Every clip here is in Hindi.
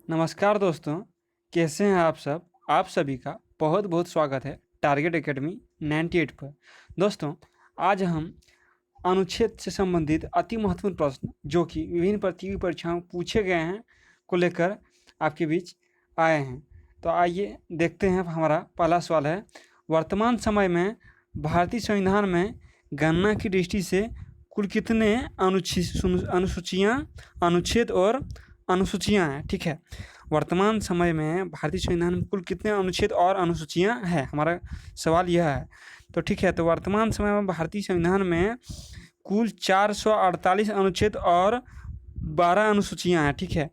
नमस्कार दोस्तों, कैसे हैं आप सब? आप सभी का बहुत बहुत स्वागत है टारगेट एकेडमी 98 पर। दोस्तों, आज हम अनुच्छेद से संबंधित अति महत्वपूर्ण प्रश्न जो कि विभिन्न प्रतियोगी परीक्षाओं में पूछे गए हैं को लेकर आपके बीच आए हैं। तो आइए देखते हैं। हमारा पहला सवाल है, वर्तमान समय में भारतीय संविधान में गणना की दृष्टि से कुल कितने अनुच्छेद और अनुसूचियाँ हैं? ठीक है, वर्तमान समय में भारतीय संविधान में कुल कितने अनुच्छेद और अनुसूचियाँ हैं, हमारा सवाल यह है। तो ठीक है, तो वर्तमान समय में भारतीय संविधान में कुल 448 अनुच्छेद और 12 अनुसूचियाँ हैं। ठीक है,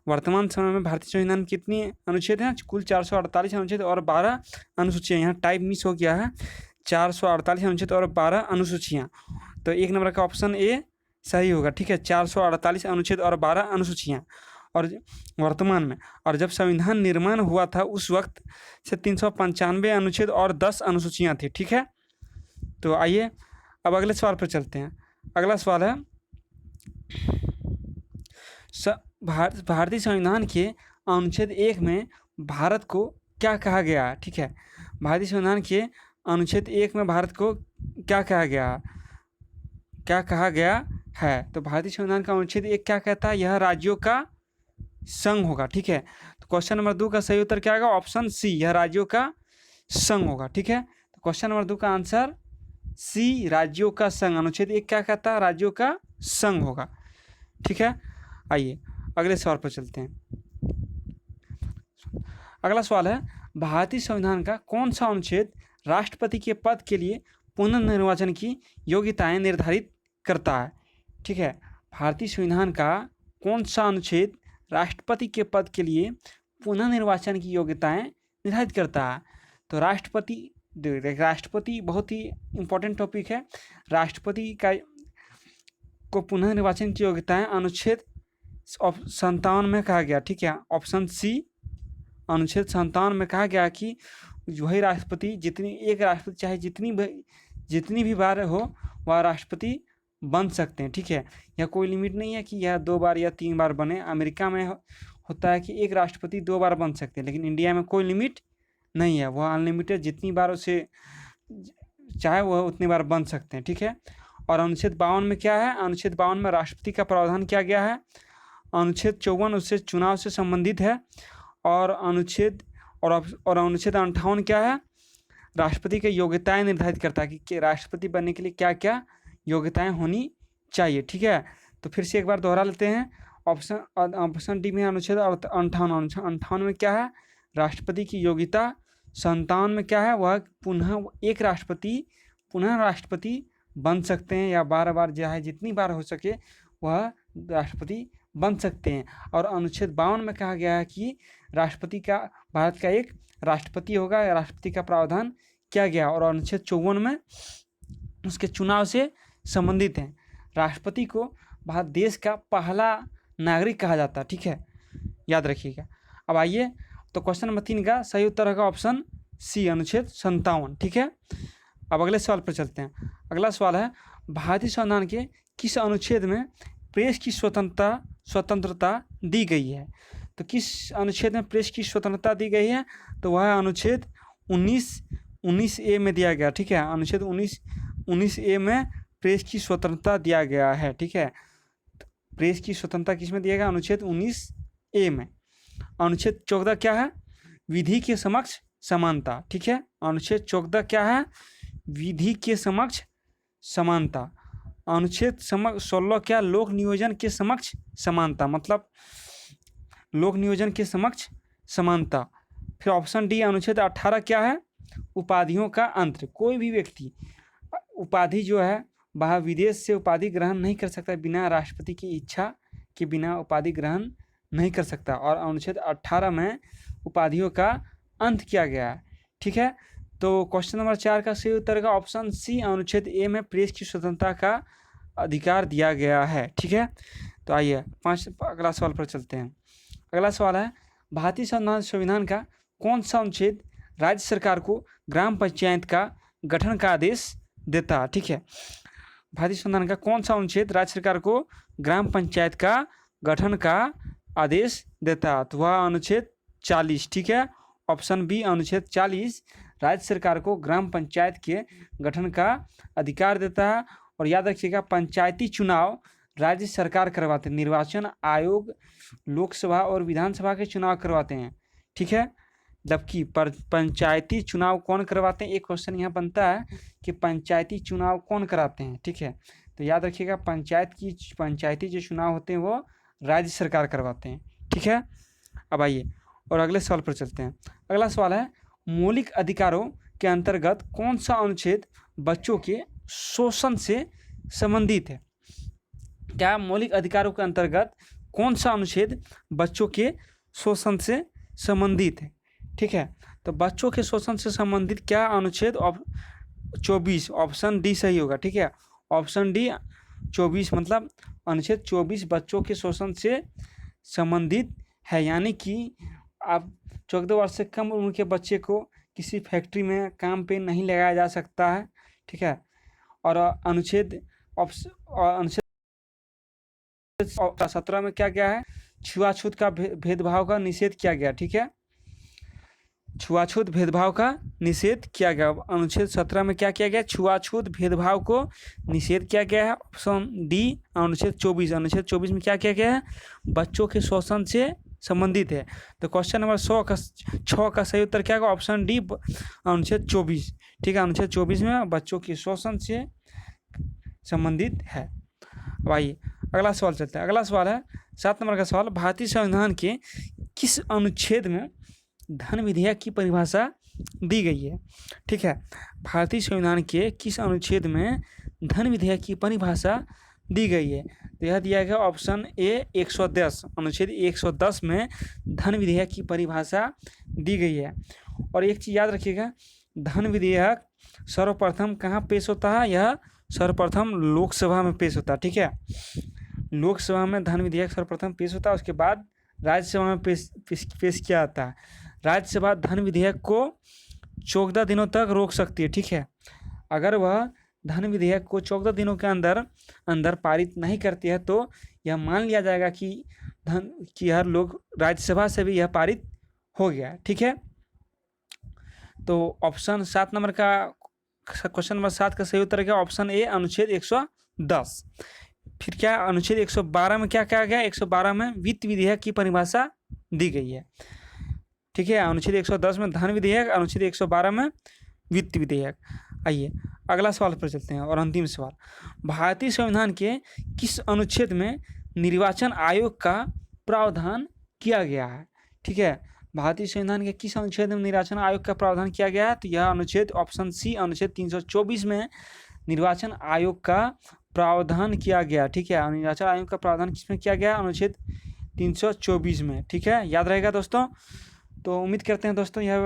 वर्तमान समय में भारतीय संविधान में कितनी अनुच्छेद हैं? कुल 448 अनुच्छेद और 12 अनुसूचियाँ। यहाँ टाइप मिस हो गया है, 448 अनुच्छेद और 12 अनुसूचियाँ। तो एक नंबर का ऑप्शन ए सही होगा। ठीक है, 448 अनुच्छेद और 12 अनुसूचियाँ और वर्तमान में। और जब संविधान निर्माण हुआ था उस वक्त से 395 अनुच्छेद और 10 अनुसूचियाँ थी। ठीक है, तो आइए अब अगले सवाल पर चलते हैं। अगला सवाल है, भारतीय संविधान के अनुच्छेद 1 में भारत को क्या कहा गया है? ठीक है, भारतीय संविधान के अनुच्छेद 1 में भारत को क्या कहा गया है? तो भारतीय संविधान का अनुच्छेद 1 क्या कहता है? यह राज्यों का संघ होगा। ठीक है, तो क्वेश्चन नंबर 2 का सही उत्तर क्या होगा? ऑप्शन सी, यह राज्यों का संघ होगा। ठीक है, तो क्वेश्चन नंबर 2 का आंसर सी, राज्यों का संघ। अनुच्छेद 1 क्या कहता है? राज्यों का संघ होगा। ठीक है, आइए अगले सवाल पर चलते हैं। अगला सवाल है, भारतीय संविधान का कौन सा अनुच्छेद राष्ट्रपति के पद के लिए पुनर्निर्वाचन की योग्यताएं निर्धारित करता है? ठीक है, भारतीय संविधान का कौन सा अनुच्छेद राष्ट्रपति के पद के लिए पुनर्निर्वाचन की योग्यताएं निर्धारित करता है? तो राष्ट्रपति बहुत ही इम्पोर्टेंट टॉपिक है। राष्ट्रपति को पुनर्निर्वाचन की योग्यताएं अनुच्छेद 57 में कहा गया। ठीक है, ऑप्शन सी, अनुच्छेद 57 में कहा गया कि वही राष्ट्रपति एक राष्ट्रपति चाहे जितनी भी बार हो वह राष्ट्रपति बन सकते हैं। ठीक है, यह कोई लिमिट नहीं है कि यह 2 बार या 3 बार बने। अमेरिका में होता है कि एक राष्ट्रपति 2 बार बन सकते हैं, लेकिन इंडिया में कोई लिमिट नहीं है, वह अनलिमिटेड जितनी बार उसे चाहे वह उतनी बार बन सकते हैं। ठीक है, और अनुच्छेद 52 में क्या है? अनुच्छेद 52 में राष्ट्रपति का प्रावधान किया गया है। अनुच्छेद 54 उससे चुनाव से संबंधित है। और अनुच्छेद 58 क्या है? राष्ट्रपति की योग्यताएं निर्धारित करता है कि राष्ट्रपति बनने के लिए क्या क्या योग्यताएं होनी चाहिए। ठीक है, तो फिर से एक बार दोहरा लेते हैं। ऑप्शन डी में अनुच्छेद 58 में क्या है? राष्ट्रपति की योग्यता। 57 में क्या है? वह पुनः राष्ट्रपति बन सकते हैं या बार बार चाहे जितनी बार हो सके वह राष्ट्रपति बन सकते हैं। और अनुच्छेद 52 में कहा गया है कि राष्ट्रपति का भारत का एक राष्ट्रपति होगा, या राष्ट्रपति का प्रावधान किया गया। और अनुच्छेद 54 में उसके चुनाव से संबंधित हैं। राष्ट्रपति को भारत देश का पहला नागरिक कहा जाता है। ठीक है, याद रखिएगा। अब आइए, तो क्वेश्चन नंबर 3 का सही उत्तर होगा ऑप्शन सी, अनुच्छेद 57। ठीक है, अब अगले सवाल पर चलते हैं। अगला सवाल है, भारतीय संविधान के किस अनुच्छेद में प्रेस की स्वतंत्रता दी गई है? तो किस अनुच्छेद में प्रेस की स्वतंत्रता दी गई है? तो वह अनुच्छेद 19A में दिया गया। ठीक है, अनुच्छेद 19A में प्रेस की स्वतंत्रता दिया गया है। ठीक है, प्रेस की स्वतंत्रता किस में दिया गया? अनुच्छेद 19A में। अनुच्छेद 14 क्या है? विधि के समक्ष समानता। ठीक है, अनुच्छेद 14 क्या है? विधि के समक्ष समानता। अनुच्छेद 16 क्या? लोक नियोजन के समक्ष समानता, मतलब लोक नियोजन के समक्ष समानता। फिर ऑप्शन डी, अनुच्छेद 18 क्या है? उपाधियों का अंतर। कोई भी व्यक्ति उपाधि जो है बाहर विदेश से उपाधि ग्रहण नहीं कर सकता, बिना राष्ट्रपति की इच्छा के बिना उपाधि ग्रहण नहीं कर सकता। और अनुच्छेद 18 में उपाधियों का अंत किया गया है। ठीक है, तो क्वेश्चन नंबर 4 का सही उत्तर का ऑप्शन सी, अनुच्छेद ए में प्रेस की स्वतंत्रता का अधिकार दिया गया है। ठीक है, तो आइए अगला सवाल पर चलते हैं। अगला सवाल है, भारतीय संविधान का कौन सा अनुच्छेद राज्य सरकार को ग्राम पंचायत का गठन का आदेश देता है? ठीक है, भारतीय संविधान का कौन सा अनुच्छेद राज्य सरकार को ग्राम पंचायत का गठन का आदेश देता है, तो वह अनुच्छेद 40, ठीक है। ऑप्शन बी अनुच्छेद 40 राज्य सरकार को ग्राम पंचायत के गठन का अधिकार देता है। और याद रखिएगा, पंचायती चुनाव राज्य सरकार करवाते हैं, निर्वाचन आयोग लोकसभा और विधानसभा के चुनाव करवाते हैं, ठीक है। जबकि पंचायती चुनाव कौन करवाते हैं, एक क्वेश्चन यहाँ बनता है कि पंचायती चुनाव कौन कराते हैं, ठीक है। तो याद रखिएगा, पंचायती जो चुनाव होते हैं वो राज्य सरकार करवाते हैं, ठीक है। अब आइए और अगले सवाल पर चलते हैं। अगला सवाल है, मौलिक अधिकारों के अंतर्गत कौन सा अनुच्छेद बच्चों के शोषण से संबंधित है। क्या मौलिक अधिकारों के अंतर्गत कौन सा अनुच्छेद बच्चों के शोषण से संबंधित है, ठीक है। तो बच्चों के शोषण से संबंधित क्या अनुच्छेद 24, ऑप्शन डी सही होगा, ठीक है। ऑप्शन डी 24 मतलब अनुच्छेद 24 बच्चों के शोषण से संबंधित है। यानी कि आप 14 वर्ष से कम उम्र के बच्चे को किसी फैक्ट्री में काम पे नहीं लगाया जा सकता है, ठीक है। और अनुच्छेद 17 में क्या गया है, छुआछूत का भेदभाव का निषेध किया गया, ठीक है। छुआछूत भेदभाव का निषेध किया गया। अनुच्छेद 17 में क्या किया गया, छुआछूत भेदभाव को निषेध किया गया है। ऑप्शन डी अनुच्छेद 24, अनुच्छेद 24 में क्या किया गया है, बच्चों के शोषण से संबंधित है। तो क्वेश्चन नंबर 6 का सही उत्तर क्या होगा, ऑप्शन डी अनुच्छेद 24, ठीक है। अनुच्छेद 24 में बच्चों के शोषण से संबंधित है। अब आइए अगला सवाल चलते हैं। अगला सवाल है 7 नंबर का सवाल, भारतीय संविधान के किस अनुच्छेद में धन विधेयक की परिभाषा दी गई है, ठीक है। भारतीय संविधान के किस अनुच्छेद में धन विधेयक की परिभाषा दी गई है। तो यह दिया गया ऑप्शन ए 110, अनुच्छेद 110 में धन विधेयक की परिभाषा दी गई है। और एक चीज़ याद रखिएगा, धन विधेयक सर्वप्रथम कहाँ पेश होता है, यह सर्वप्रथम लोकसभा में पेश होता है, ठीक है। लोकसभा में धन विधेयक सर्वप्रथम पेश होता है, उसके बाद राज्यसभा में पेश किया जाता है। राज्यसभा धन विधेयक को 14 दिनों तक रोक सकती है, ठीक है। अगर वह धन विधेयक को 14 दिनों के अंदर पारित नहीं करती है तो यह मान लिया जाएगा कि हर लोग राज्यसभा से भी यह पारित हो गया, ठीक है। तो ऑप्शन 7 नंबर का क्वेश्चन नंबर 7 का सही उत्तर क्या, ऑप्शन ए अनुच्छेद 110। फिर क्या अनुच्छेद 112 में क्या कहा गया, 112 में वित्त विधेयक की परिभाषा दी गई है, ठीक है। अनुच्छेद 110 में धन विधेयक, अनुच्छेद 112 में वित्त विधेयक। आइए अगला सवाल पर चलते हैं और अंतिम सवाल, भारतीय संविधान के किस अनुच्छेद में निर्वाचन आयोग का प्रावधान किया गया है, ठीक है। भारतीय संविधान के किस अनुच्छेद में निर्वाचन आयोग का प्रावधान किया गया है, तो यह अनुच्छेद ऑप्शन सी अनुच्छेद 324 में निर्वाचन आयोग का प्रावधान किया गया, ठीक है। निर्वाचन आयोग का प्रावधान किसमें किया गया, अनुच्छेद 324 में, ठीक है। याद रहेगा दोस्तों। तो उम्मीद करते हैं दोस्तों यह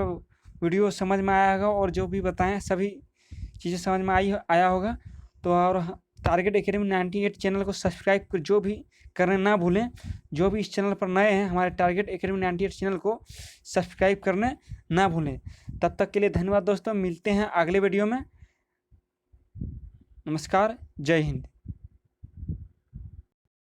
वीडियो समझ में आया होगा और जो भी बताएं सभी चीज़ें समझ में आया होगा। तो और टारगेट एकेडमी 98 चैनल को सब्सक्राइब कर जो भी करना ना भूलें। जो भी इस चैनल पर नए हैं, हमारे टारगेट एकेडमी 98 चैनल को सब्सक्राइब करने ना भूलें। तब तक के लिए धन्यवाद दोस्तों, मिलते हैं अगले वीडियो में। नमस्कार, जय हिंद।